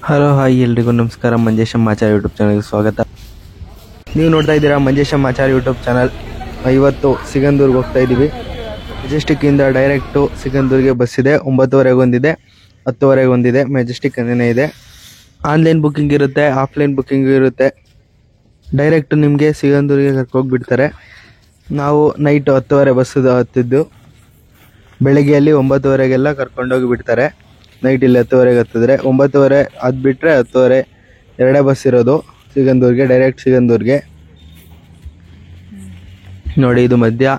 Hello hi ಎಲ್ರಿಗೂ ನಮಸ್ಕಾರ. ಮಂಜೇಶಮ್ Achar YouTube ಚಾನಲ್ಗೆ ಸ್ವಾಗತ. ನೀವು ನೋಡ್ತಾ ಇದ್ದೀರಾ ಮಂಜೇಶಮ್ ಆಚಾರ್ ಯೂಟ್ಯೂಬ್ ಚಾನಲ್. ಇವತ್ತು ಸಿಗಂದೂರ್ಗೆ ಹೋಗ್ತಾ ಇದ್ದೀವಿ. ಮೆಜೆಸ್ಟಿಕ್ಕಿಂದ ಡೈರೆಕ್ಟು ಸಿಗಂದೂರ್ಗೆ ಬಸ್ ಇದೆ. 9:30 ಒಂದಿದೆ, 10:30 ಒಂದಿದೆ. ಮೆಜೆಸ್ಟಿಕ್ ಅನ್ನೇ ಇದೆ. ಆನ್ಲೈನ್ ಬುಕ್ಕಿಂಗ್ ಇರುತ್ತೆ, ಆಫ್ಲೈನ್ ಬುಕ್ಕಿಂಗ್ ಇರುತ್ತೆ. ಡೈರೆಕ್ಟು ನಿಮಗೆ ಸಿಗಂದೂರಿಗೆ ಕರ್ಕೋಗ್ಬಿಡ್ತಾರೆ. ನಾವು ನೈಟ್ 10:30 ಬಸ್ ಹತ್ತಿದ್ದು, ಬೆಳಗ್ಗೆ ಅಲ್ಲಿ 9:30ಗೆಲ್ಲ ಕರ್ಕೊಂಡೋಗಿ ಬಿಡ್ತಾರೆ. ನೈಟ್ ಇಲ್ಲಿ 10:30ಗೆ ಹತ್ತಿದ್ರೆ 9:30 ಅದು ಬಿಟ್ಟರೆ 10:30 ಎರಡೇ ಬಸ್ ಇರೋದು ಸಿಗಂದೂರ್ಗೆ, ಡೈರೆಕ್ಟ್ ಸಿಗಂದೂರ್ಗೆ. ನೋಡಿ, ಇದು ಮಧ್ಯ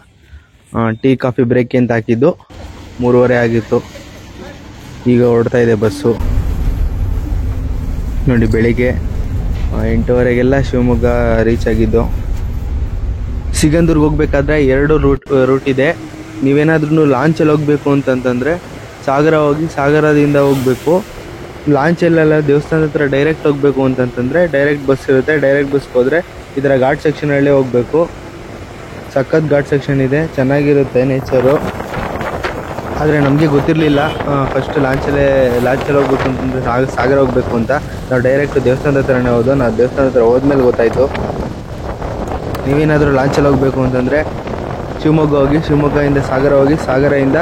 ಟೀ ಕಾಫಿ ಬ್ರೇಕ್ ಅಂತ ಹಾಕಿದ್ದು 3:30 ಆಗಿತ್ತು. ಈಗ ಹೊರಡ್ತಾ ಇದೆ ಬಸ್ಸು. ನೋಡಿ, ಬೆಳಿಗ್ಗೆ 8:30ಗೆಲ್ಲ ಶಿವಮೊಗ್ಗ ರೀಚ್ ಆಗಿದ್ದು. ಸಿಗಂದೂರ್ಗೆ ಹೋಗ್ಬೇಕಾದ್ರೆ 2 ರೂಟ್ ಇದೆ. ನೀವೇನಾದ್ರೂ ಲಾಂಚಲ್ಲಿ ಹೋಗ್ಬೇಕು ಅಂತಂತಂದರೆ ಸಾಗರ ಹೋಗಿ ಸಾಗರದಿಂದ ಹೋಗಬೇಕು. ಲಾಂಚಲ್ಲೆಲ್ಲ ದೇವಸ್ಥಾನದ ಹತ್ರ ಡೈರೆಕ್ಟ್ ಹೋಗಬೇಕು ಅಂತಂತಂದರೆ ಡೈರೆಕ್ಟ್ ಬಸ್ ಇರುತ್ತೆ. ಡೈರೆಕ್ಟ್ ಬಸ್ಗೆ ಹೋದರೆ ಇದರ ಘಾಟ್ ಸೆಕ್ಷನಲ್ಲೇ ಹೋಗಬೇಕು. ಸಖತ್ ಘಾಟ್ ಸೆಕ್ಷನ್ ಇದೆ, ಚೆನ್ನಾಗಿರುತ್ತೆ ನೇಚರು. ಆದರೆ ನಮಗೆ ಗೊತ್ತಿರಲಿಲ್ಲ ಫಸ್ಟ್ ಲಾಂಚಲ್ಲಿ ಹೋಗ್ಬೇಕು ಅಂತಂದರೆ ಸಾಗರ ಹೋಗಬೇಕು ಅಂತ. ನಾವು ಡೈರೆಕ್ಟ್ ದೇವಸ್ಥಾನದ ಹತ್ರನೇ ಹೋದೋ. ನಾವು ದೇವಸ್ಥಾನದ ಹತ್ರ ಹೋದ್ಮೇಲೆ ಗೊತ್ತಾಯಿತು. ನೀವೇನಾದರೂ ಲಾಂಚಲ್ಲಿ ಹೋಗಬೇಕು ಅಂತಂದರೆ ಶಿವಮೊಗ್ಗ ಹೋಗಿ, ಶಿವಮೊಗ್ಗದಿಂದ ಸಾಗರ ಹೋಗಿ, ಸಾಗರದಿಂದ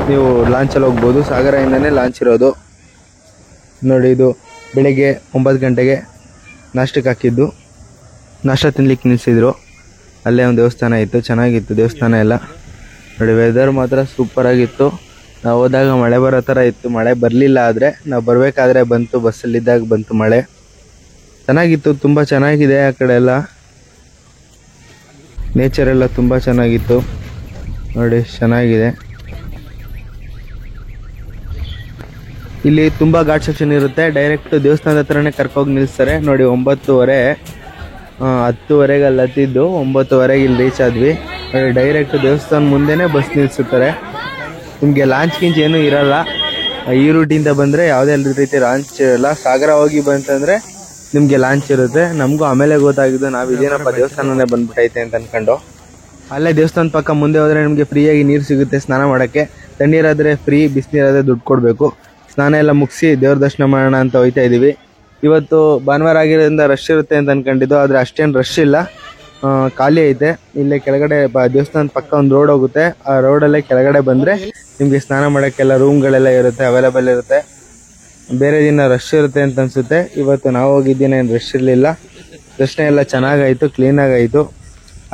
ನೀವು ಲಾಂಚಲ್ಲಿ ಹೋಗ್ಬೋದು. ಸಾಗರದಿಂದನೇ ಲಾಂಚ್ ಇರೋದು. ನೋಡಿ, ಇದು ಬೆಳಿಗ್ಗೆ 9 ಗಂಟೆಗೆ ನಾಷ್ಟಕ್ಕೆ ಹಾಕಿದ್ದು. ನಾಷ್ಟ ತಿನ್ಲಿಕ್ಕೆ ನಿಲ್ಲಿಸಿದ್ರು. ಅಲ್ಲೇ ಒಂದು ದೇವಸ್ಥಾನ ಇತ್ತು, ಚೆನ್ನಾಗಿತ್ತು ದೇವಸ್ಥಾನ ಎಲ್ಲ. ನೋಡಿ, ವೆದರ್ ಮಾತ್ರ ಸೂಪರಾಗಿತ್ತು. ನಾವು ಹೋದಾಗ ಮಳೆ ಬರೋ ಥರ ಇತ್ತು. ಮಳೆ ಬರಲಿಲ್ಲ, ಆದರೆ ನಾವು ಬರಬೇಕಾದ್ರೆ ಬಂತು. ಬಸ್ಸಲ್ಲಿದ್ದಾಗ ಬಂತು ಮಳೆ. ಚೆನ್ನಾಗಿತ್ತು, ತುಂಬ ಚೆನ್ನಾಗಿದೆ. ಆ ಕಡೆ ಎಲ್ಲ ನೇಚರ್ ಎಲ್ಲ ತುಂಬ ಚೆನ್ನಾಗಿತ್ತು. ನೋಡಿ, ಚೆನ್ನಾಗಿದೆ. ಇಲ್ಲಿ ತುಂಬ ಘಾಟ್ ಸೆಕ್ಷನ್ ಇರುತ್ತೆ. ಡೈರೆಕ್ಟ್ ದೇವಸ್ಥಾನದ ಹತ್ರನೇ ಕರ್ಕೋಗಿ ನಿಲ್ಲಿಸ್ತಾರೆ. ನೋಡಿ, 9:30 10:30ಗೆ ಅಲ್ಲಿ ಹತ್ತಿದ್ದು, 9:30ಗೆ ಇಲ್ಲಿ ರೀಚ್ ಆದ್ವಿ. ನೋಡಿ, ಡೈರೆಕ್ಟ್ ದೇವಸ್ಥಾನ ಮುಂದೆನೇ ಬಸ್ ನಿಲ್ಲಿಸುತ್ತಾರೆ. ನಿಮಗೆ ಲಾಂಚ್ ಗಿಂಚ್ ಏನೂ ಇರಲ್ಲ. ಈ ರೂಟಿಂದ ಬಂದರೆ ಯಾವುದೇ ರೀತಿ ಲಾಂಚ್ ಇರಲ್ಲ. ಸಾಗರ ಹೋಗಿ ಬಂತಂದರೆ ನಿಮಗೆ ಲಾಂಚ್ ಇರುತ್ತೆ. ನಮಗೂ ಆಮೇಲೆ ಗೊತ್ತಾಗಿದ್ದು, ನಾವು ಇದೇನಪ್ಪ ದೇವಸ್ಥಾನನೇ ಬಂದ್ಬಿಟ್ಟೈತೆ ಅಂತ ಅಂದ್ಕೊಂಡು. ಅಲ್ಲೇ ದೇವಸ್ಥಾನದ ಪಕ್ಕ ಮುಂದೆ ಹೋದರೆ ನಿಮಗೆ ಫ್ರೀಯಾಗಿ ನೀರು ಸಿಗುತ್ತೆ ಸ್ನಾನ ಮಾಡೋಕ್ಕೆ. ತಣ್ಣೀರಾದರೆ ಫ್ರೀ, ಬಿಸಿನೀರಾದರೆ ದುಡ್ಡು ಕೊಡಬೇಕು. ಸ್ನಾನ ಎಲ್ಲ ಮುಗಿಸಿ ದೇವ್ರ ದರ್ಶನ ಮಾಡೋಣ ಅಂತ ಹೋಗ್ತಾ ಇದ್ದೀವಿ. ಇವತ್ತು ಭಾನುವಾರ ಆಗಿರೋದ್ರಿಂದ ರಶ್ ಇರುತ್ತೆ ಅಂತ ಅಂದ್ಕೊಂಡಿದ್ದು, ಆದರೆ ಅಷ್ಟೇನು ರಶ್ ಇಲ್ಲ, ಖಾಲಿ ಐತೆ. ಇಲ್ಲೇ ಕೆಳಗಡೆ ದೇವಸ್ಥಾನದ ಪಕ್ಕ ಒಂದು ರೋಡ್ ಹೋಗುತ್ತೆ. ಆ ರೋಡಲ್ಲೇ ಕೆಳಗಡೆ ಬಂದರೆ ನಿಮಗೆ ಸ್ನಾನ ಮಾಡೋಕ್ಕೆಲ್ಲ ರೂಮ್ಗಳೆಲ್ಲ ಇರುತ್ತೆ, ಅವೈಲೇಬಲ್ ಇರುತ್ತೆ. ಬೇರೆ ದಿನ ರಶ್ ಇರುತ್ತೆ ಅಂತ ಅನಿಸುತ್ತೆ. ಇವತ್ತು ನಾವು ಹೋಗಿದ್ದೇನೆ, ಏನು ರಶ್ ಇರಲಿಲ್ಲ. ದರ್ಶನ ಎಲ್ಲ ಚೆನ್ನಾಗಾಯಿತು, ಕ್ಲೀನಾಗಾಯಿತು.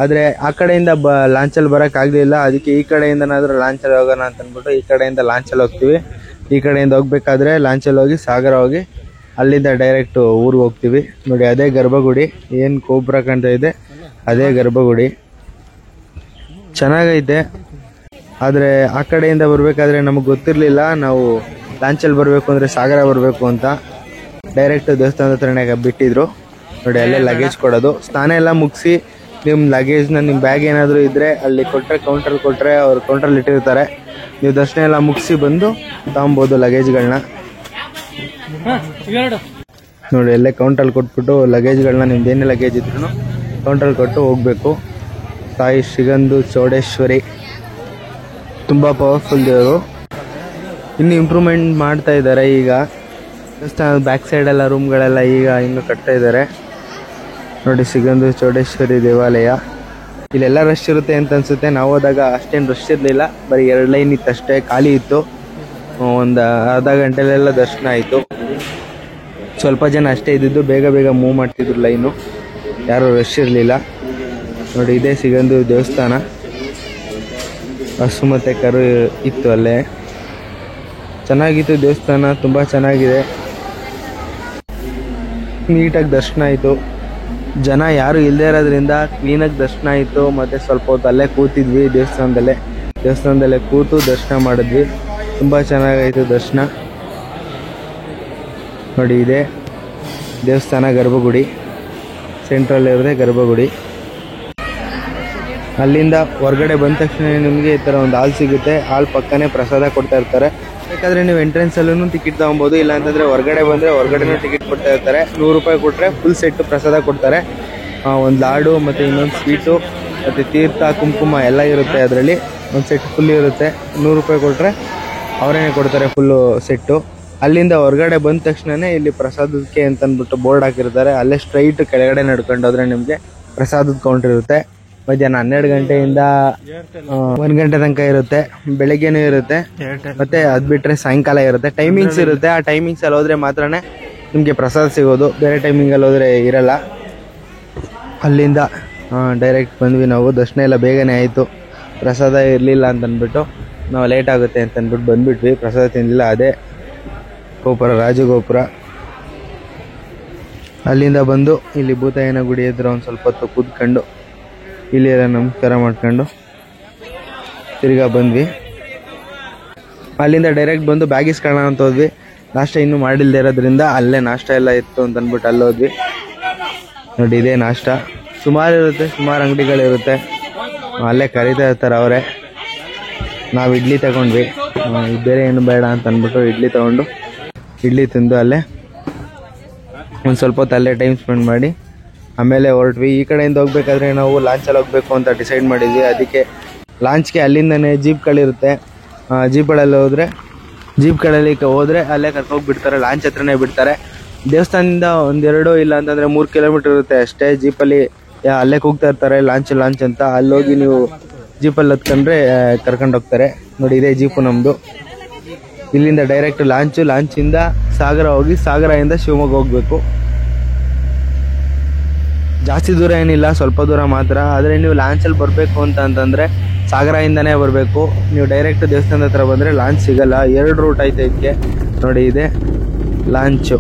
ಆದರೆ ಆ ಕಡೆಯಿಂದ ಲಾಂಚಲ್ಲಿ ಬರೋಕ್ಕಾಗಲಿಲ್ಲ. ಅದಕ್ಕೆ ಈ ಕಡೆಯಿಂದನಾದರೂ ಲಾಂಚಲ್ಲಿ ಹೋಗೋಣ ಅಂತ ಅಂದ್ಬಿಟ್ಟು ಈ ಕಡೆಯಿಂದ ಲಾಂಚಲ್ಲಿ ಹೋಗ್ತೀವಿ. ಈ ಕಡೆಯಿಂದ ಹೋಗ್ಬೇಕಾದ್ರೆ ಲಾಂಚಲ್ಲಿ ಹೋಗಿ ಸಾಗರ ಹೋಗಿ ಅಲ್ಲಿಂದ ಡೈರೆಕ್ಟು ಊರಿಗೆ ಹೋಗ್ತೀವಿ. ನೋಡಿ, ಅದೇ ಗರ್ಭಗುಡಿ, ಏನು ಗೋಪುರ ಕಾಣ್ತಾ ಇದೆ, ಅದೇ ಗರ್ಭಗುಡಿ. ಚೆನ್ನಾಗೈತೆ. ಆದರೆ ಆ ಕಡೆಯಿಂದ ಬರಬೇಕಾದ್ರೆ ನಮಗೆ ಗೊತ್ತಿರಲಿಲ್ಲ ನಾವು ಲಾಂಚಲ್ಲಿ ಬರಬೇಕು ಅಂದರೆ ಸಾಗರ ಬರಬೇಕು ಅಂತ. ಡೈರೆಕ್ಟ್ ದೇವಸ್ಥಾನದ ಹತ್ರನೇ ಬಿಟ್ಟಿದ್ರು. ನೋಡಿ, ಅಲ್ಲೇ ಲಗೇಜ್ ಕೊಡೋದು. ಸ್ನಾನ ಎಲ್ಲ ಮುಗಿಸಿ ನಿಮ್ಮ ಲಗೇಜ್ನ, ನಿಮ್ಮ ಬ್ಯಾಗ್ ಏನಾದರೂ ಇದ್ದರೆ ಅಲ್ಲಿ ಕೊಟ್ಟರೆ, ಕೌಂಟ್ರಲ್ಲಿ ಕೊಟ್ಟರೆ ಅವ್ರು ಕೌಂಟ್ರಲ್ಲಿ ಇಟ್ಟಿರ್ತಾರೆ. ನೀವು ದರ್ಶನ ಎಲ್ಲ ಮುಗಿಸಿ ಬಂದು ತಗೊಬೋದು ಲಗೇಜ್ಗಳನ್ನ. ನೋಡಿ, ಅಲ್ಲೇ ಕೌಂಟ್ರಲ್ಲಿ ಕೊಟ್ಬಿಟ್ಟು ಲಗೇಜ್ಗಳನ್ನ, ನಿಮ್ದೇನೇ ಲಗೇಜ್ ಇದ್ರೂ ಕೌಂಟ್ರಲ್ಲಿ ಕೊಟ್ಟು ಹೋಗಬೇಕು. ತಾಯಿ ಸಿಗಂದೂರು ಚೌಡೇಶ್ವರಿ ತುಂಬ ಪವರ್ಫುಲ್ ದೇವರು. ಇನ್ನು ಇಂಪ್ರೂವ್ಮೆಂಟ್ ಮಾಡ್ತಾ ಇದ್ದಾರೆ. ಈಗ ದೇವಸ್ಥಾನದ ಬ್ಯಾಕ್ ಸೈಡೆಲ್ಲ ರೂಮ್ಗಳೆಲ್ಲ ಈಗ ಇನ್ನು ಕಟ್ತಾ ಇದ್ದಾರೆ. ನೋಡಿ, ಸಿಗಂದೂರು ಚೌಡೇಶ್ವರಿ ದೇವಾಲಯ. ಇಲ್ಲೆಲ್ಲ ರಶ್ ಇರುತ್ತೆ ಅಂತ ಅನಿಸುತ್ತೆ. ನಾವು ಹೋದಾಗ ಅಷ್ಟೇನು ರಶ್ ಇರಲಿಲ್ಲ, ಬರೀ 2 ಲೈನ್ ಇತ್ತು ಅಷ್ಟೇ, ಖಾಲಿ ಇತ್ತು. ಒಂದು ಅರ್ಧ ಗಂಟೆಲೆಲ್ಲ ದರ್ಶನ ಆಯಿತು. ಸ್ವಲ್ಪ ಜನ ಅಷ್ಟೇ ಇದ್ದಿದ್ದು, ಬೇಗ ಮೂವ್ ಮಾಡ್ತಿದ್ರು ಲೈನು, ಯಾರೂ ರಶ್ ಇರಲಿಲ್ಲ. ನೋಡಿ, ಇದೇ ಸಿಗಂದೂರು ದೇವಸ್ಥಾನ. ಹಸು ಮತ್ತು ಕರು ಇತ್ತು ಅಲ್ಲೇ. ಚೆನ್ನಾಗಿತ್ತು ದೇವಸ್ಥಾನ, ತುಂಬ ಚೆನ್ನಾಗಿದೆ. ನೀಟಾಗಿ ದರ್ಶನ ಆಯಿತು. ಜನ ಯಾರು ಇಲ್ಲದೆ ಇರೋದ್ರಿಂದ ಕ್ಲೀನಾಗಿ ದರ್ಶನ ಆಯಿತು. ಮತ್ತು ಸ್ವಲ್ಪ ಹೊತ್ತು ಅಲ್ಲೇ ಕೂತಿದ್ವಿ ದೇವಸ್ಥಾನದಲ್ಲೇ ಕೂತು ದರ್ಶನ ಮಾಡಿದ್ವಿ. ತುಂಬ ಚೆನ್ನಾಗಾಯಿತು ದರ್ಶನ. ನೋಡಿ, ಇದೆ ದೇವಸ್ಥಾನ ಗರ್ಭಗುಡಿ, ಸೆಂಟ್ರಲ್ಲಿ ಇರುತ್ತೆ ಗರ್ಭಗುಡಿ. ಅಲ್ಲಿಂದ ಹೊರಗಡೆ ಬಂದ ತಕ್ಷಣ ನಿಮಗೆ ಈ ಥರ ಒಂದು ಹಾಲ್ ಸಿಗುತ್ತೆ. ಹಾಲ್ ಪಕ್ಕನೇ ಪ್ರಸಾದ ಕೊಡ್ತಾ ಇರ್ತಾರೆ. ಬೇಕಾದರೆ ನೀವು ಎಂಟ್ರೆನ್ಸಲ್ಲೂ ಟಿಕೆಟ್ ತೊಗೊಬೋದು. ಇಲ್ಲ ಅಂತಂದರೆ ಹೊರಗಡೆ ಬಂದರೆ ಹೊರಗಡೆನೂ ಟಿಕೆಟ್ ಕೊಡ್ತಾ ಇರ್ತಾರೆ. 100 ರೂಪಾಯಿ ಕೊಟ್ಟರೆ ಫುಲ್ ಸೆಟ್ಟು ಪ್ರಸಾದ ಕೊಡ್ತಾರೆ. ಒಂದು ಲಾಡು ಮತ್ತು ಇನ್ನೊಂದು ಸ್ವೀಟು ಮತ್ತು ತೀರ್ಥ, ಕುಂಕುಮ ಎಲ್ಲ ಇರುತ್ತೆ. ಅದರಲ್ಲಿ ಒಂದು ಸೆಟ್ ಫುಲ್ ಇರುತ್ತೆ. 100 ರೂಪಾಯಿ ಕೊಟ್ಟರೆ ಅವರೇನೆ ಕೊಡ್ತಾರೆ ಫುಲ್ಲು ಸೆಟ್ಟು. ಅಲ್ಲಿಂದ ಹೊರಗಡೆ ಬಂದ ತಕ್ಷಣನೇ ಇಲ್ಲಿ ಪ್ರಸಾದಕ್ಕೆ ಅಂತ ಅಂದ್ಬಿಟ್ಟು ಬೋರ್ಡ್ ಹಾಕಿರ್ತಾರೆ. ಅಲ್ಲೇ ಸ್ಟ್ರೈಟ್ ಕೆಳಗಡೆ ನಡ್ಕೊಂಡು ಹೋದ್ರೆ ನಿಮಗೆ ಪ್ರಸಾದದ ಕೌಂಟರ್ ಇರುತ್ತೆ. ಮಧ್ಯಾಹ್ನ 12 ಗಂಟೆಯಿಂದ 1 ಗಂಟೆ ತನಕ ಇರುತ್ತೆ. ಬೆಳಗ್ಗೆನೂ ಇರುತ್ತೆ, ಮತ್ತೆ ಅದ್ ಬಿಟ್ರೆ ಸಾಯಂಕಾಲ ಇರುತ್ತೆ. ಟೈಮಿಂಗ್ಸ್ ಇರುತ್ತೆ. ಆ ಟೈಮಿಂಗ್ಸ್ ಅಲ್ಲಿ ಹೋದ್ರೆ ಮಾತ್ರನೇ ನಿಮಗೆ ಪ್ರಸಾದ ಸಿಗೋದು. ಬೇರೆ ಟೈಮಿಂಗ್ ಅಲ್ಲಿ ಹೋದ್ರೆ ಇರಲ್ಲ. ಅಲ್ಲಿಂದ ಡೈರೆಕ್ಟ್ ಬಂದ್ವಿ ನಾವು. ದರ್ಶನ ಎಲ್ಲ ಬೇಗನೆ ಆಯಿತು. ಪ್ರಸಾದ ಇರಲಿಲ್ಲ ಅಂತ ಅಂದ್ಬಿಟ್ಟು ನಾವು ಲೇಟ್ ಆಗುತ್ತೆ ಅಂತ ಅಂದ್ಬಿಟ್ಟು ಬಂದ್ಬಿಟ್ವಿ. ಪ್ರಸಾದ ತಿನ್ನಲಿಲ್ಲ. ಅದೇ ಗೋಪುರ, ರಾಜಗೋಪುರ. ಅಲ್ಲಿಂದ ಬಂದು ಇಲ್ಲಿ ಭೂತಾಯನ ಗುಡಿ ಹತ್ರ ಒಂದು ಸ್ವಲ್ಪ ಹೊತ್ತು ಕೂತ್ಕೊಂಡು ಇಲ್ಲಿ ಎಲ್ಲ ನಮಸ್ಕಾರ ಮಾಡ್ಕೊಂಡು ತಿರ್ಗಾ ಬಂದ್ವಿ. ಅಲ್ಲಿಂದ ಡೈರೆಕ್ಟ್ ಬಂದು ಬ್ಯಾಗಿಸ್ಕೊಳ್ಳೋಣ ಅಂತ ಹೋದ್ವಿ. ನಾಷ್ಟ ಇನ್ನೂ ಮಾಡಿಲ್ದೇ ಇರೋದ್ರಿಂದ ಅಲ್ಲೇ ನಾಷ್ಟ ಎಲ್ಲ ಇತ್ತು ಅಂತ ಅಂದ್ಬಿಟ್ಟು ಅಲ್ಲಿ ಹೋದ್ವಿ. ನೋಡಿ, ಇದೇ ನಾಷ್ಟ. ಸುಮಾರು ಇರುತ್ತೆ, ಸುಮಾರು ಅಂಗಡಿಗಳಿರುತ್ತೆ. ಅಲ್ಲೇ ಕರೀತಾ ಇರ್ತಾರೆ ಅವರೇ. ನಾವು ಇಡ್ಲಿ ತಗೊಂಡ್ವಿ. ಬೇರೆ ಏನು ಬೇಡ ಅಂತ ಅಂದ್ಬಿಟ್ಟು ಇಡ್ಲಿ ತಗೊಂಡು ಇಡ್ಲಿ ತಿಂದು ಅಲ್ಲೇ ಒಂದು ಸ್ವಲ್ಪ ಹೊತ್ತು ಅಲ್ಲೇ ಟೈಮ್ ಸ್ಪೆಂಡ್ ಮಾಡಿ ಆಮೇಲೆ ಹೊರಟ್ವಿ. ಈ ಕಡೆಯಿಂದ ಹೋಗ್ಬೇಕಾದ್ರೆ ನಾವು ಲಾಂಚಲ್ಲಿ ಹೋಗ್ಬೇಕು ಅಂತ ಡಿಸೈಡ್ ಮಾಡಿದ್ವಿ. ಅದಕ್ಕೆ ಲಾಂಚ್ಗೆ ಅಲ್ಲಿಂದನೇ ಜೀಪ್ಗಳಿರುತ್ತೆ. ಜೀಪ್ಗಳಲ್ಲಿ ಹೋದರೆ ಅಲ್ಲೇ ಕರ್ಕೋಗ್ಬಿಡ್ತಾರೆ. ಲಾಂಚ್ ಹತ್ರನೇ ಬಿಡ್ತಾರೆ. ದೇವಸ್ಥಾನದಿಂದ 1-2 ಇಲ್ಲ ಅಂತಂದರೆ 3 ಕಿಲೋಮೀಟರ್ ಇರುತ್ತೆ ಅಷ್ಟೇ. ಜೀಪಲ್ಲಿ ಅಲ್ಲೇ ಕೂಗ್ತಾ ಇರ್ತಾರೆ ಲಾಂಚ್ ಅಂತ. ಅಲ್ಲೋಗಿ ನೀವು ಜೀಪಲ್ಲಿ ಹತ್ಕೊಂಡ್ರೆ ಕರ್ಕೊಂಡು ಹೋಗ್ತಾರೆ. ನೋಡಿ, ಇದೇ ಜೀಪು ನಮ್ಮದು. ಇಲ್ಲಿಂದ ಡೈರೆಕ್ಟ್ ಲಾಂಚಿಂದ ಸಾಗರ ಹೋಗಿ ಸಾಗರದಿಂದ ಶಿವಮೊಗ್ಗ ಹೋಗ್ಬೇಕು. ಜಾಸ್ತಿ ದೂರ ಏನಿಲ್ಲ, ಸ್ವಲ್ಪ ದೂರ ಮಾತ್ರ. ಆದರೆ ನೀವು ಲಾಂಚಲ್ಲಿ ಬರಬೇಕು ಅಂತಂದರೆ ಸಾಗರದಿಂದನೇ ಬರಬೇಕು. ನೀವು ಡೈರೆಕ್ಟ್ ದೇವಸ್ಥಾನದ ಹತ್ರ ಬಂದರೆ ಲಾಂಚ್ ಸಿಗಲ್ಲ. 2 ರೂಟ್ ಐತೆ ಇದಕ್ಕೆ. ನೋಡಿ, ಇದೆ ಲಾಂಚು.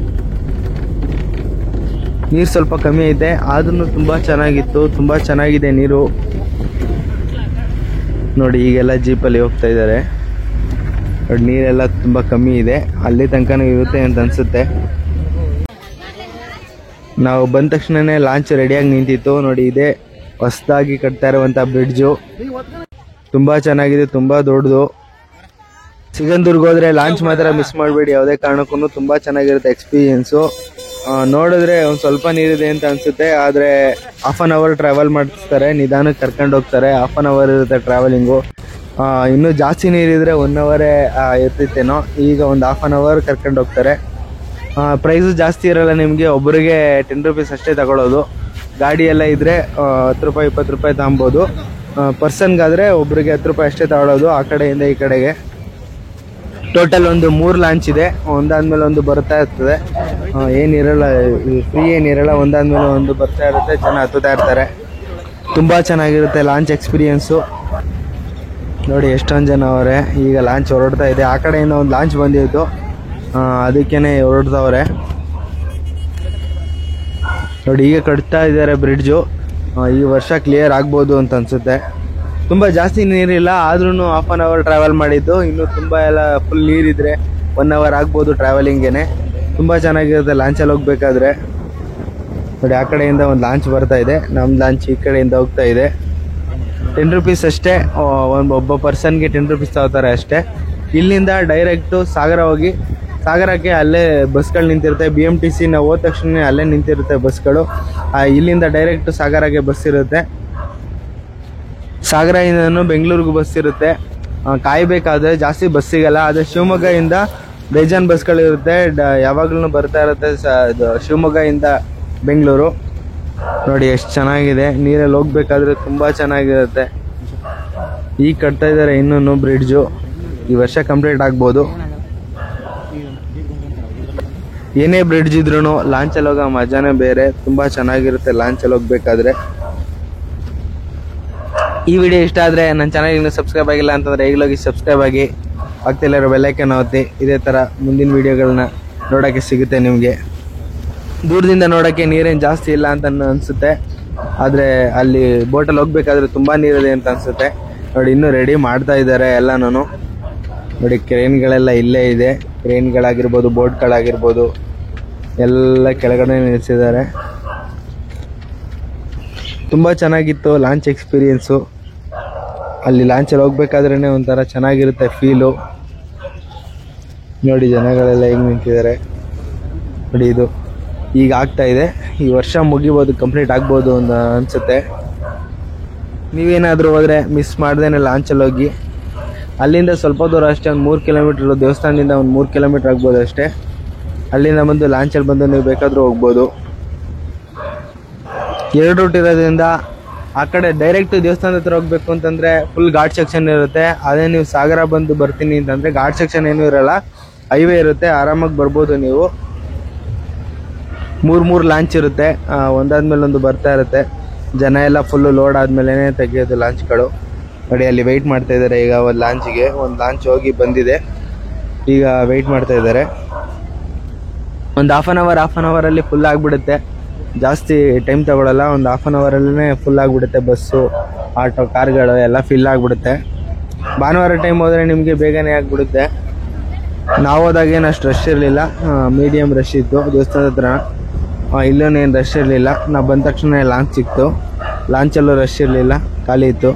ನೀರು ಸ್ವಲ್ಪ ಕಮ್ಮಿ ಐತೆ, ಆದ್ರೂ ತುಂಬ ಚೆನ್ನಾಗಿತ್ತು. ತುಂಬ ಚೆನ್ನಾಗಿದೆ ನೀರು. ನೋಡಿ, ಈಗೆಲ್ಲ ಜೀಪಲ್ಲಿ ಹೋಗ್ತಾ ಇದ್ದಾರೆ. ನೋಡಿ, ನೀರೆಲ್ಲ ತುಂಬ ಕಮ್ಮಿ ಇದೆ. ಅಲ್ಲಿ ತನಕನೂ ಇರುತ್ತೆ ಅಂತ ಅನಿಸುತ್ತೆ. ನಾವು ಬಂದ ತಕ್ಷಣನೇ ಲಾಂಚ್ ರೆಡಿಯಾಗಿ ನಿಂತಿತ್ತು. ನೋಡಿ, ಇದೇ ಹೊಸದಾಗಿ ಕಟ್ತಾ ಇರುವಂಥ ಬ್ರಿಡ್ಜು. ತುಂಬ ಚೆನ್ನಾಗಿದೆ, ತುಂಬ ದೊಡ್ಡದು. ಸಿಗಂದೂರ್ಗೆ ಹೋದರೆ ಲಾಂಚ್ ಮಾತ್ರ ಮಿಸ್ ಮಾಡಬೇಡಿ ಯಾವುದೇ ಕಾರಣಕ್ಕೂ. ತುಂಬ ಚೆನ್ನಾಗಿರುತ್ತೆ ಎಕ್ಸ್ಪೀರಿಯೆನ್ಸು. ನೋಡಿದ್ರೆ ಒಂದು ಸ್ವಲ್ಪ ನೀರಿದೆ ಅಂತ ಅನಿಸುತ್ತೆ, ಆದರೆ 1/2 ಅವರ್ ಟ್ರಾವೆಲ್ ಮಾಡಿಸ್ತಾರೆ. ನಿಧಾನಕ್ಕೆ ಕರ್ಕೊಂಡು ಹೋಗ್ತಾರೆ. 1/2 ಅವರ್ ಇರುತ್ತೆ ಟ್ರಾವೆಲಿಂಗು. ಇನ್ನೂ ಜಾಸ್ತಿ ನೀರಿದ್ರೆ 1 ಅವರೇ ಇರ್ತಿತ್ತೇನೋ. ಈಗ ಒಂದು 1/2 ಅವರ್ ಕರ್ಕೊಂಡು ಹೋಗ್ತಾರೆ. ಪ್ರೈಸು ಜಾಸ್ತಿ ಇರಲ್ಲ ನಿಮಗೆ. ಒಬ್ಬರಿಗೆ 10 ರೂಪೀಸ್ ಅಷ್ಟೇ ತಗೊಳ್ಳೋದು. ಗಾಡಿ ಎಲ್ಲ ಇದ್ದರೆ 10 ರೂಪಾಯಿ 20 ರೂಪಾಯಿ ತಗೊಬೋದು. ಪರ್ಸನ್ಗಾದರೆ ಒಬ್ಬರಿಗೆ 10 ರೂಪಾಯಿ ಅಷ್ಟೇ ತಗೊಳ್ಳೋದು ಆ ಕಡೆಯಿಂದ ಈ ಕಡೆಗೆ. ಟೋಟಲ್ ಒಂದು 3 ಲಾಂಚ್ ಇದೆ. ಒಂದಾದ್ಮೇಲೆ ಒಂದು ಬರ್ತಾ ಇರ್ತದೆ. ಏನಿರಲ್ಲ, ಫ್ರೀ ಏನಿರಲ್ಲ. ಒಂದಾದ್ಮೇಲೆ ಒಂದು ಬರ್ತಾ ಇರುತ್ತೆ. ಜನ ಹತ್ತುತ್ತಾ ಇರ್ತಾರೆ. ತುಂಬ ಚೆನ್ನಾಗಿರುತ್ತೆ ಲಾಂಚ್ ಎಕ್ಸ್ಪೀರಿಯೆನ್ಸು. ನೋಡಿ, ಎಷ್ಟೊಂದು ಜನ ಅವರೇ. ಈಗ ಲಾಂಚ್ ಹೊರಡ್ತಾ ಇದೆ. ಆ ಕಡೆಯಿಂದ ಒಂದು ಲಾಂಚ್ ಬಂದಿತ್ತು, ಅದಕ್ಕೇ ಹೊರಡ್ತವ್ರೆ. ನೋಡಿ, ಈಗ ಕಟ್ತಾ ಇದ್ದಾರೆ ಬ್ರಿಡ್ಜು. ಈ ವರ್ಷ ಕ್ಲಿಯರ್ ಆಗ್ಬೋದು ಅಂತ ಅನಿಸುತ್ತೆ. ತುಂಬ ಜಾಸ್ತಿ ನೀರಿಲ್ಲ, ಆದ್ರೂ 1/2 ಅವರ್ ಟ್ರಾವೆಲ್ ಮಾಡಿದ್ದು. ಇನ್ನು ತುಂಬ ಎಲ್ಲ ಫುಲ್ ನೀರಿದ್ರೆ 1 ಅವರ್ ಆಗ್ಬೋದು ಟ್ರಾವೆಲಿಂಗೇನೆ. ತುಂಬ ಚೆನ್ನಾಗಿರುತ್ತೆ ಲಾಂಚಲ್ಲಿ ಹೋಗ್ಬೇಕಾದ್ರೆ. ನೋಡಿ, ಆ ಕಡೆಯಿಂದ ಒಂದು ಲಾಂಚ್ ಬರ್ತಾ ಇದೆ. ನಮ್ಮ ಲಾಂಚ್ ಈ ಕಡೆಯಿಂದ ಹೋಗ್ತಾ ಇದೆ. 10 ರೂಪೀಸ್ ಅಷ್ಟೇ. ಒಬ್ಬ ಪರ್ಸನ್ಗೆ 10 ರೂಪೀಸ್ ತಗೋತಾರೆ ಅಷ್ಟೇ. ಇಲ್ಲಿಂದ ಡೈರೆಕ್ಟು ಸಾಗರ ಹೋಗಿ, ಸಾಗರಕ್ಕೆ ಅಲ್ಲೇ ಬಸ್ಗಳು ನಿಂತಿರುತ್ತೆ. BMTC ನಾವು ಹೋದ ತಕ್ಷಣ ಅಲ್ಲೇ ನಿಂತಿರುತ್ತೆ ಬಸ್ಗಳು. ಇಲ್ಲಿಂದ ಡೈರೆಕ್ಟ್ ಸಾಗರಕ್ಕೆ ಬಸ್ ಇರುತ್ತೆ. ಸಾಗರದಿಂದನೂ ಬೆಂಗಳೂರಿಗೂ ಬಸ್ ಇರುತ್ತೆ. ಕಾಯಬೇಕಾದ್ರೆ ಜಾಸ್ತಿ ಬಸ್ ಸಿಗಲ್ಲ. ಆದರೆ ಶಿವಮೊಗ್ಗದಿಂದ ಬೇಜಾನ್ ಬಸ್ಗಳಿರುತ್ತೆ. ಯಾವಾಗಲೂ ಬರ್ತಾ ಇರುತ್ತೆ ಶಿವಮೊಗ್ಗದಿಂದ ಬೆಂಗಳೂರು. ನೋಡಿ, ಎಷ್ಟು ಚೆನ್ನಾಗಿದೆ. ನೀರಲ್ಲಿ ಹೋಗ್ಬೇಕಾದ್ರೆ ತುಂಬ ಚೆನ್ನಾಗಿರುತ್ತೆ. ಈಗ ಕಟ್ತಾ ಇದ್ದಾರೆ ಇನ್ನೂ ಬ್ರಿಡ್ಜು. ಈ ವರ್ಷ ಕಂಪ್ಲೀಟ್ ಆಗ್ಬೋದು. ಏನೇ ಬ್ರಿಡ್ಜ್ ಇದ್ರೂ ಲಾಂಚಲ್ಲಿ ಹೋಗೋ ಮಜಾನೇ ಬೇರೆ. ತುಂಬ ಚೆನ್ನಾಗಿರುತ್ತೆ ಲಾಂಚಲ್ಲಿ ಹೋಗ್ಬೇಕಾದ್ರೆ. ಈ ವಿಡಿಯೋ ಇಷ್ಟ ಆದರೆ ನನ್ನ ಚಾನಲ್ ಇನ್ನೂ ಸಬ್ಸ್ಕ್ರೈಬ್ ಆಗಿಲ್ಲ ಅಂತಂದರೆ ಈಗಲೋಗಿ ಸಬ್ಸ್ಕ್ರೈಬ್ ಆಗಿ, ಪಕ್ಕದಲ್ಲಿರೋ ಬೆಲ್ಲೈಕನ್ ಒತ್ತಿ. ಇದೇ ಥರ ಮುಂದಿನ ವೀಡಿಯೋಗಳನ್ನ ನೋಡೋಕ್ಕೆ ಸಿಗುತ್ತೆ ನಿಮಗೆ. ದೂರದಿಂದ ನೋಡೋಕ್ಕೆ ನೀರೇನು ಜಾಸ್ತಿ ಇಲ್ಲ ಅಂತ ಅನಿಸುತ್ತೆ, ಆದರೆ ಅಲ್ಲಿ ಬೋಟಲ್ಲಿ ಹೋಗ್ಬೇಕಾದ್ರೆ ತುಂಬ ನೀರಿದೆ ಅಂತ ಅನಿಸುತ್ತೆ. ನೋಡಿ, ಇನ್ನೂ ರೆಡಿ ಮಾಡ್ತಾ ಇದ್ದಾರೆ ಎಲ್ಲನೂ. ನೋಡಿ, ಕ್ರೇನ್ಗಳೆಲ್ಲ ಇಲ್ಲೇ ಇದೆ. ಕ್ರೇನ್ಗಳಾಗಿರ್ಬೋದು, ಬೋಟ್ಗಳಾಗಿರ್ಬೋದು, ಎಲ್ಲ ಕೆಳಗಡೆ ನಿಲ್ಲಿಸಿದ್ದಾರೆ. ತುಂಬ ಚೆನ್ನಾಗಿತ್ತು ಲಾಂಚ್ ಎಕ್ಸ್ಪೀರಿಯೆನ್ಸು. ಅಲ್ಲಿ ಲಾಂಚಲ್ಲಿ ಹೋಗ್ಬೇಕಾದ್ರೇ ಒಂಥರ ಚೆನ್ನಾಗಿರುತ್ತೆ ಫೀಲು. ನೋಡಿ, ಜನಗಳೆಲ್ಲ ಹೇಗೆ ನಿಂತಿದ್ದಾರೆ. ನೋಡಿ, ಇದು ಈಗ ಆಗ್ತಾ ಇದೆ. ಈ ವರ್ಷ ಮುಗಿಬೋದು, ಕಂಪ್ಲೀಟ್ ಆಗ್ಬೋದು ಅಂತ ಅನಿಸುತ್ತೆ. ನೀವೇನಾದರೂ ಹೋದರೆ ಮಿಸ್ ಮಾಡ್ದೇನೆ ಲಾಂಚಲ್ಲಿ ಹೋಗಿ. ಅಲ್ಲಿಂದ ಸ್ವಲ್ಪ ದೂರ ಅಷ್ಟೇ, ಒಂದು 3 ಕಿಲೋಮೀಟ್ರ್, ದೇವಸ್ಥಾನದಿಂದ ಒಂದು 3 ಕಿಲೋಮೀಟ್ರ್ ಆಗ್ಬೋದು ಅಷ್ಟೇ. ಅಲ್ಲಿಂದ ಬಂದು ಲಾಂಚಲ್ಲಿ ಬಂದು ನೀವು ಬೇಕಾದರೂ ಹೋಗ್ಬೋದು. 2 ರೂಟ್ ಇರೋದ್ರಿಂದ ಆ ಕಡೆ ಡೈರೆಕ್ಟ್ ದೇವಸ್ಥಾನದ ಹತ್ರ ಹೋಗ್ಬೇಕು ಅಂತಂದರೆ ಫುಲ್ ಘಾಟ್ ಸೆಕ್ಷನ್ ಇರುತ್ತೆ. ಅದೇ ನೀವು ಸಾಗರ ಬಂದು ಬರ್ತೀನಿ ಅಂತಂದರೆ ಘಾಟ್ ಸೆಕ್ಷನ್ ಏನೂ ಇರೋಲ್ಲ, ಹೈವೇ ಇರುತ್ತೆ, ಆರಾಮಾಗಿ ಬರ್ಬೋದು ನೀವು. 3 ಲಾಂಚ್ ಇರುತ್ತೆ, ಒಂದಾದ್ಮೇಲೆ ಒಂದು ಬರ್ತಾ ಇರುತ್ತೆ. ಜನ ಎಲ್ಲ ಫುಲ್ಲು ಲೋಡ್ ಆದಮೇಲೆ ತೆಗೆಯೋದು ಲಾಂಚ್ಗಳು. ನೋಡಿ ಅಲ್ಲಿ ವೆಯ್ಟ್ ಮಾಡ್ತಾ ಇದ್ದಾರೆ. ಈಗ ಒಂದು ಲಾಂಚ್ಗೆ ಒಂದು ಲಾಂಚ್ ಹೋಗಿ ಬಂದಿದೆ, ಈಗ ವೆಯ್ಟ್ ಮಾಡ್ತಾ ಇದ್ದಾರೆ. ಒಂದು ಹಾಫ್ ಆನ್ ಅವರಲ್ಲಿ ಫುಲ್ ಆಗಿಬಿಡುತ್ತೆ, ಜಾಸ್ತಿ ಟೈಮ್ ತಗೊಳ್ಳಲ್ಲ. ಒಂದು ಹಾಫ್ ಆನ್ ಅವರಲ್ಲೇ ಫುಲ್ ಆಗಿಬಿಡುತ್ತೆ. ಬಸ್ಸು, ಆಟೋ, ಕಾರ್ಗಳು ಎಲ್ಲ ಫಿಲ್ ಆಗಿಬಿಡುತ್ತೆ. ಭಾನುವಾರ ಟೈಮ್ ಹೋದರೆ ನಿಮಗೆ ಬೇಗನೆ ಆಗಿಬಿಡುತ್ತೆ. ನಾವು ಹೋದಾಗ ಏನು ಅಷ್ಟು ರಶ್ ಇರಲಿಲ್ಲ, ಮೀಡಿಯಮ್ ರಶ್ ಇತ್ತು ದೇವಸ್ಥಾನದ ಹತ್ರ. ಇಲ್ಲೂನೇನು ರಶ್ ಇರಲಿಲ್ಲ. ನಾವು ಬಂದ ತಕ್ಷಣ ಲಾಂಚ್ ಸಿಕ್ತು, ಲಾಂಚಲ್ಲೂ ರಶ್ ಇರಲಿಲ್ಲ, ಖಾಲಿ ಇತ್ತು.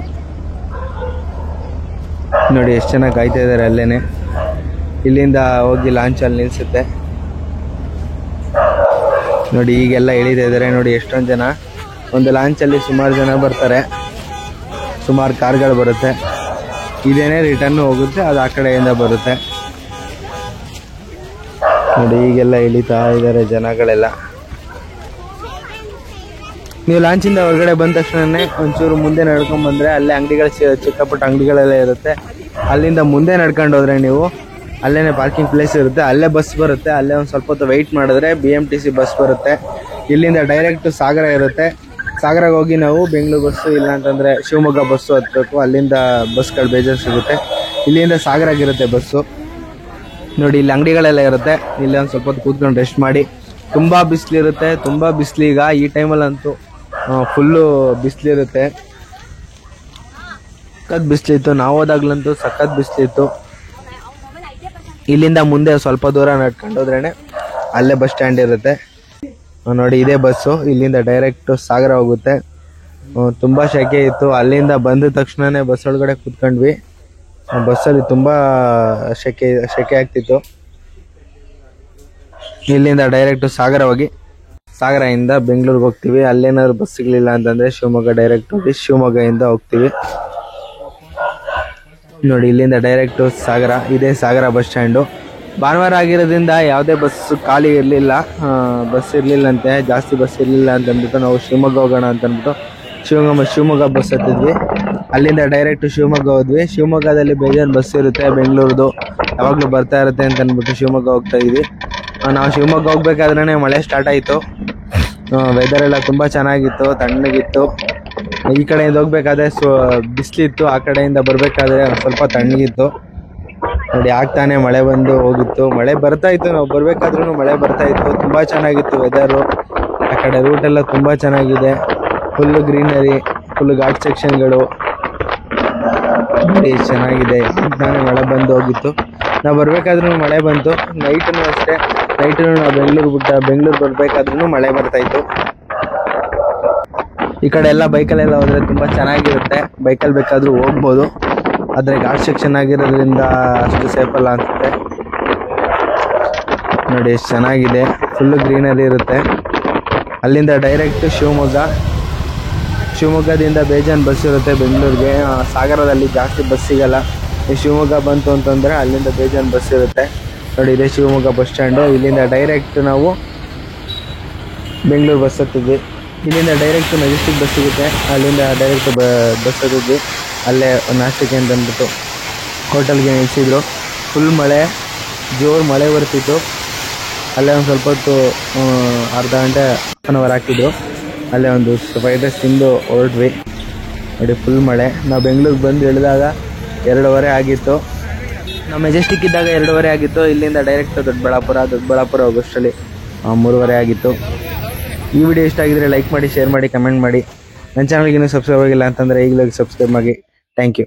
ನೋಡಿ ಎಷ್ಟು ಚೆನ್ನಾಗಿ ಕಾಯ್ತಾ ಇದ್ದಾರೆ ಅಲ್ಲೇ. ಇಲ್ಲಿಂದ ಹೋಗಿ ಲಾಂಚಲ್ಲಿ ನಿಲ್ಲಿಸುತ್ತೆ. ನೋಡಿ ಈಗೆಲ್ಲ ಇಳಿತಾ ಇದ್ದಾರೆ. ನೋಡಿ ಎಷ್ಟೊಂದು ಜನ, ಒಂದು ಲಾಂಚಲ್ಲಿ ಸುಮಾರು ಜನ ಬರ್ತಾರೆ, ಸುಮಾರು ಕಾರ್ಗಳು ಬರುತ್ತೆ. ಇದೇನೇ ರಿಟರ್ನ್ ಹೋಗುತ್ತೆ, ಅದು ಆ ಕಡೆಯಿಂದ ಬರುತ್ತೆ. ನೋಡಿ ಈಗೆಲ್ಲ ಇಳಿತಾ ಇದ್ದಾರೆ ಜನಗಳೆಲ್ಲ. ನೀವು ಲಾಂಚಿಂದ ಹೊರಗಡೆ ಬಂದ ತಕ್ಷಣನೇ ಒಂಚೂರು ಮುಂದೆ ನಡ್ಕೊಂಡು ಬಂದರೆ ಅಲ್ಲೇ ಅಂಗಡಿಗಳು, ಚಿಕ್ಕಪುಟ್ಟ ಅಂಗಡಿಗಳೆಲ್ಲ ಇರುತ್ತೆ. ಅಲ್ಲಿಂದ ಮುಂದೆ ನಡ್ಕೊಂಡು ಹೋದರೆ ನೀವು ಅಲ್ಲೇ ಪಾರ್ಕಿಂಗ್ ಪ್ಲೇಸ್ ಇರುತ್ತೆ, ಅಲ್ಲೇ ಬಸ್ ಬರುತ್ತೆ. ಅಲ್ಲೇ ಒಂದು ಸ್ವಲ್ಪ ಹೊತ್ತು ವೆಯ್ಟ್ ಮಾಡಿದ್ರೆ BMTC ಬಸ್ ಬರುತ್ತೆ. ಇಲ್ಲಿಂದ ಡೈರೆಕ್ಟ್ ಸಾಗರ ಇರುತ್ತೆ. ಸಾಗರಕ್ಕೆ ಹೋಗಿ ನಾವು ಬೆಂಗಳೂರು ಬಸ್ಸು, ಇಲ್ಲ ಅಂತಂದರೆ ಶಿವಮೊಗ್ಗ ಬಸ್ಸು ಹತ್ತಬೇಕು. ಅಲ್ಲಿಂದ ಬಸ್ಗಳು ಬೇಜಾರು ಸಿಗುತ್ತೆ. ಇಲ್ಲಿಂದ ಸಾಗರಾಗಿರುತ್ತೆ ಬಸ್ಸು. ನೋಡಿ ಇಲ್ಲಿ ಅಂಗಡಿಗಳೆಲ್ಲ ಇರುತ್ತೆ. ಇಲ್ಲಿ ಒಂದು ಸ್ವಲ್ಪ ಹೊತ್ತು ಕೂತ್ಕೊಂಡು ರೆಸ್ಟ್ ಮಾಡಿ. ತುಂಬ ಬಿಸಿಲಿರುತ್ತೆ, ತುಂಬ ಬಿಸಿಲು. ಈಗ ಈ ಟೈಮಲ್ಲಂತೂ ಫುಲ್ಲು ಬಿಸಿಲಿರುತ್ತೆ, ಸಖತ್ ಬಿಸಿಲಿತ್ತು. ನಾವು ಹೋದಾಗ್ಲಂತೂ ಸಖತ್ ಬಿಸಿಲಿತ್ತು. ಇಲ್ಲಿಂದ ಮುಂದೆ ಸ್ವಲ್ಪ ದೂರ ನಡ್ಕೊಂಡು ಹೋದ್ರೇ ಅಲ್ಲೇ ಬಸ್ ಸ್ಟ್ಯಾಂಡ್ ಇರುತ್ತೆ. ನೋಡಿ ಇದೇ ಬಸ್ಸು, ಇಲ್ಲಿಂದ ಡೈರೆಕ್ಟ್ ಸಾಗರ ಹೋಗುತ್ತೆ. ತುಂಬ ಸೆಕೆ ಇತ್ತು. ಅಲ್ಲಿಂದ ಬಂದ ತಕ್ಷಣವೇ ಬಸ್ ಒಳಗಡೆ ಕೂತ್ಕೊಂಡ್ವಿ. ಬಸ್ಸಲ್ಲಿ ತುಂಬ ಸೆಕೆ ಆಗ್ತಿತ್ತು. ಇಲ್ಲಿಂದ ಡೈರೆಕ್ಟ್ ಸಾಗರ ಹೋಗಿ ಸಾಗರದಿಂದ ಬೆಂಗಳೂರಿಗೆ ಹೋಗ್ತೀವಿ. ಅಲ್ಲೇನಾದ್ರು ಬಸ್ ಸಿಗಲಿಲ್ಲ ಅಂತಂದರೆ ಶಿವಮೊಗ್ಗ ಡೈರೆಕ್ಟ್ ಹೋಗಿ ಶಿವಮೊಗ್ಗದಿಂದ ಹೋಗ್ತೀವಿ. ನೋಡಿ ಇಲ್ಲಿಂದ ಡೈರೆಕ್ಟು ಸಾಗರ, ಇದೇ ಸಾಗರ ಬಸ್ ಸ್ಟ್ಯಾಂಡು. ಭಾನುವಾರ ಆಗಿರೋದ್ರಿಂದ ಯಾವುದೇ ಬಸ್ ಖಾಲಿ ಇರಲಿಲ್ಲ, ಬಸ್ ಇರಲಿಲ್ಲಂತೆ, ಜಾಸ್ತಿ ಬಸ್ ಇರಲಿಲ್ಲ ಅಂತಂದ್ಬಿಟ್ಟು ನಾವು ಶಿವಮೊಗ್ಗ ಹೋಗೋಣ ಅಂತಂದ್ಬಿಟ್ಟು ಶಿವಮೊಗ್ಗ ಬಸ್ ಹತ್ತಿದ್ವಿ. ಅಲ್ಲಿಂದ ಡೈರೆಕ್ಟ್ ಶಿವಮೊಗ್ಗ ಹೋದ್ವಿ. ಶಿವಮೊಗ್ಗದಲ್ಲಿ ಬೇಜಾರು ಬಸ್ ಇರುತ್ತೆ, ಬೆಂಗಳೂರದು ಯಾವಾಗಲೂ ಬರ್ತಾ ಇರುತ್ತೆ ಅಂತಂದ್ಬಿಟ್ಟು ಶಿವಮೊಗ್ಗ ಹೋಗ್ತಾ ಇದ್ವಿ. ನಾವು ಶಿವಮೊಗ್ಗ ಹೋಗ್ಬೇಕಾದ್ರೇ ಮಳೆ ಸ್ಟಾರ್ಟ್ ಆಯಿತು. ವೆದರ್ ಎಲ್ಲ ತುಂಬ ಚೆನ್ನಾಗಿತ್ತು, ತಣ್ಣಗಿತ್ತು. ಈ ಕಡೆಯಿಂದ ಹೋಗ್ಬೇಕಾದ್ರೆ ಬಿಸಿಲಿತ್ತು, ಆ ಕಡೆಯಿಂದ ಬರಬೇಕಾದ್ರೆ ಸ್ವಲ್ಪ ತಣ್ಣಗಿತ್ತು. ನೋಡಿ ಆಗ್ತಾನೆ ಮಳೆ ಬಂದು ಹೋಗಿತ್ತು. ಮಳೆ ಬರ್ತಾ ಇತ್ತು, ನಾವು ಬರಬೇಕಾದ್ರೂ ಮಳೆ ಬರ್ತಾ ಇತ್ತು. ತುಂಬ ಚೆನ್ನಾಗಿತ್ತು ವೆದರು. ಆ ಕಡೆ ರೂಟೆಲ್ಲ ತುಂಬ ಚೆನ್ನಾಗಿದೆ, ಫುಲ್ಲು ಗ್ರೀನರಿ, ಫುಲ್ ಘಾಟ್ ಸೆಕ್ಷನ್ಗಳು. ನೋಡಿ ಚೆನ್ನಾಗಿದೆ. ಆಗ್ತಾನೆ ಮಳೆ ಬಂದು ಹೋಗಿತ್ತು. ನಾವು ಬರಬೇಕಾದ್ರೂ ಮಳೆ ಬಂತು. ನೈಟೂ ಅಷ್ಟೇ, ನೈಟು ನಾವು ಬೆಂಗಳೂರು ಬರಬೇಕಾದ್ರೂ ಮಳೆ ಬರ್ತಾಯಿತ್ತು. ಈ ಕಡೆ ಎಲ್ಲ ಬೈಕಲ್ಲೆಲ್ಲ ಹೋದರೆ ತುಂಬ ಚೆನ್ನಾಗಿರುತ್ತೆ, ಬೈಕಲ್ಲಿ ಬೇಕಾದರೂ ಹೋಗ್ಬೋದು. ಆದರೆ ಘಾಟ್ ಸೆಕ್ಷನ್ ಆಗಿರೋದ್ರಿಂದ ಅಷ್ಟು ಸೇಫಲ್ಲ ಅನಿಸುತ್ತೆ. ನೋಡಿ ಎಷ್ಟು ಚೆನ್ನಾಗಿದೆ, ಫುಲ್ಲು ಗ್ರೀನರಿ ಇರುತ್ತೆ. ಅಲ್ಲಿಂದ ಡೈರೆಕ್ಟ್ ಶಿವಮೊಗ್ಗದಿಂದ ಬೇಜಾನ್ ಬಸ್ ಇರುತ್ತೆ ಬೆಂಗಳೂರಿಗೆ. ಸಾಗರದಲ್ಲಿ ಜಾಸ್ತಿ ಬಸ್ ಸಿಗಲ್ಲ. ಶಿವಮೊಗ್ಗ ಬಂತು ಅಂತಂದರೆ ಅಲ್ಲಿಂದ ಬೇಜಾನ್ ಬಸ್ ಇರುತ್ತೆ. ನೋಡಿ ಇದೇ ಶಿವಮೊಗ್ಗ ಬಸ್ ಸ್ಟ್ಯಾಂಡು. ಇಲ್ಲಿಂದ ಡೈರೆಕ್ಟ್ ನಾವು ಬೆಂಗಳೂರು ಬಸ್ ಹತ್ತಿದ್ವಿ. ಇಲ್ಲಿಂದ ಡೈರೆಕ್ಟ್ ಮೆಜೆಸ್ಟಿಕ್ ಬಸ್ ಸಿಗುತ್ತೆ, ಅಲ್ಲಿಂದ ಡೈರೆಕ್ಟ್ ಬಸ್ ಹತ್ತಿದ್ವಿ. ಅಲ್ಲೇ ನಾಷ್ಟಕ್ಕೆ ಅಂತಂದ್ಬಿಟ್ಟು ಹೋಟೆಲ್ಗೆ ನಿಲ್ಲಿಸಿದ್ರು. ಫುಲ್ ಮಳೆ, ಜೋರು ಮಳೆ ಬರ್ತಿತ್ತು. ಅಲ್ಲೇ ಒಂದು ಸ್ವಲ್ಪ ಹೊತ್ತು ಅರ್ಧ ಗಂಟೆ 1 ಅವರ್ ಹಾಕಿದ್ರು. ಅಲ್ಲೇ ಒಂದು ಫ್ರೈಡ್ ರೈಸ್ ತಿಂದು ಹೊರಟ್ವಿ. ನೋಡಿ ಫುಲ್ ಮಳೆ. ನಾವು ಬೆಂಗಳೂರಿಗೆ ಬಂದು ಇಳಿದಾಗ 2:15 ಆಗಿತ್ತು. ನಾವು ಮೆಜೆಸ್ಟಿಕ್ ಇದ್ದಾಗ 2:15 ಆಗಿತ್ತು. ಇಲ್ಲಿಂದ ಡೈರೆಕ್ಟ್ ದೊಡ್ಡಬಳ್ಳಾಪುರ ಹೋಗೋಷ್ಟರಲ್ಲಿ 3:30 ಆಗಿತ್ತು. ಈ ವಿಡಿಯೋ ಇಷ್ಟ ಆಗಿದ್ರೆ ಲೈಕ್ ಮಾಡಿ, ಶೇರ್ ಮಾಡಿ, ಕಮೆಂಟ್ ಮಾಡಿ. ನನ್ನ ಚಾನಲ್ಗೆ ಇನ್ನೂ ಸಬ್ಸ್ಕ್ರೈಬ್ ಆಗಿಲ್ಲ ಅಂತಂದರೆ ಈಗಲೇ ಸಬ್ಸ್ಕ್ರೈಬ್ ಮಾಡಿ. Thank you.